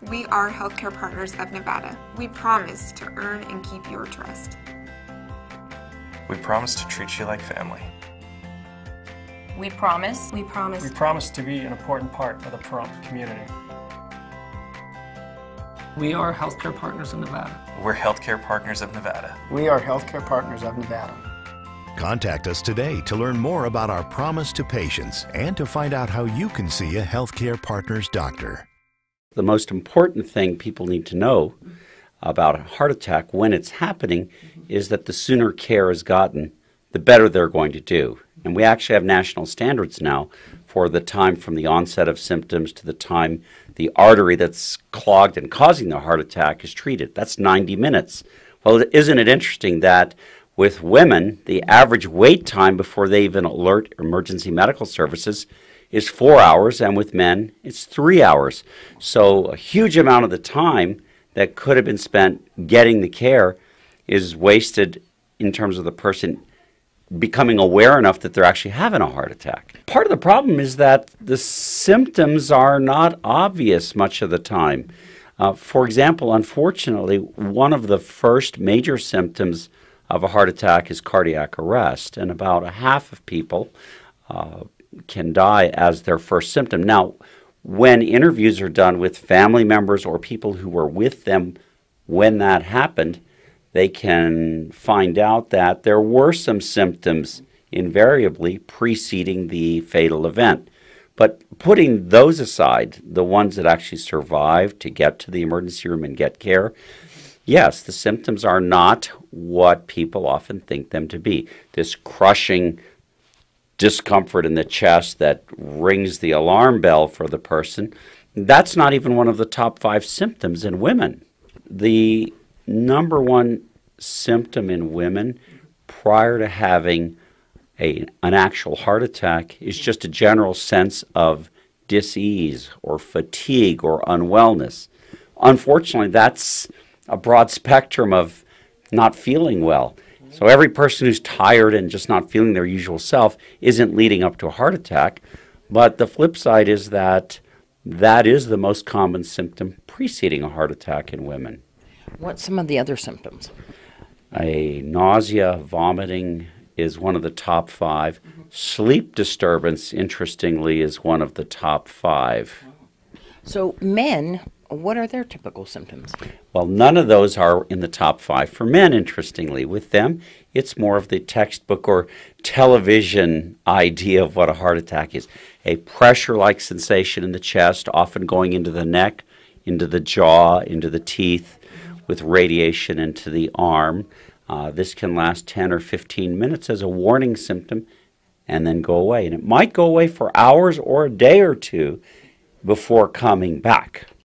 We are Healthcare Partners of Nevada. We promise to earn and keep your trust. We promise to treat you like family. We promise. We promise. We promise to be an important part of the prompt community. We are Healthcare Partners of Nevada. We're Healthcare Partners of Nevada. We are Healthcare Partners of Nevada. Contact us today to learn more about our promise to patients and to find out how you can see a Healthcare Partners doctor. The most important thing people need to know about a heart attack when it's happening is that the sooner care is gotten, the better they're going to do. And we actually have national standards now for the time from the onset of symptoms to the time the artery that's clogged and causing the heart attack is treated. That's 90 minutes. Well, isn't it interesting that with women, the average wait time before they even alert emergency medical services is 4 hours, and with men, it's 3 hours. So a huge amount of the time that could have been spent getting the care is wasted in terms of the person becoming aware enough that they're actually having a heart attack. Part of the problem is that the symptoms are not obvious much of the time. For example, unfortunately, one of the first major symptoms of a heart attack is cardiac arrest, and about a half of people can die as their first symptom. Now, when interviews are done with family members or people who were with them when that happened, they can find out that there were some symptoms invariably preceding the fatal event. But putting those aside, the ones that actually survived to get to the emergency room and get care, yes, the symptoms are not what people often think them to be. This crushing discomfort in the chest that rings the alarm bell for the person, that's not even one of the top 5 symptoms in women. The number one symptom in women prior to having an actual heart attack is just a general sense of dis-ease or fatigue or unwellness. Unfortunately, that's a broad spectrum of not feeling well. So every person who's tired and just not feeling their usual self isn't leading up to a heart attack. But the flip side is that that is the most common symptom preceding a heart attack in women. What's some of the other symptoms? A nausea, vomiting is one of the top 5. Sleep disturbance, interestingly, is one of the top 5. So men, what are their typical symptoms? Well, none of those are in the top 5 for men, interestingly. With them, it's more of the textbook or television idea of what a heart attack is. A pressure-like sensation in the chest, often going into the neck, into the jaw, into the teeth, with radiation into the arm. This can last 10 or 15 minutes as a warning symptom and then go away. And it might go away for hours or a day or two before coming back.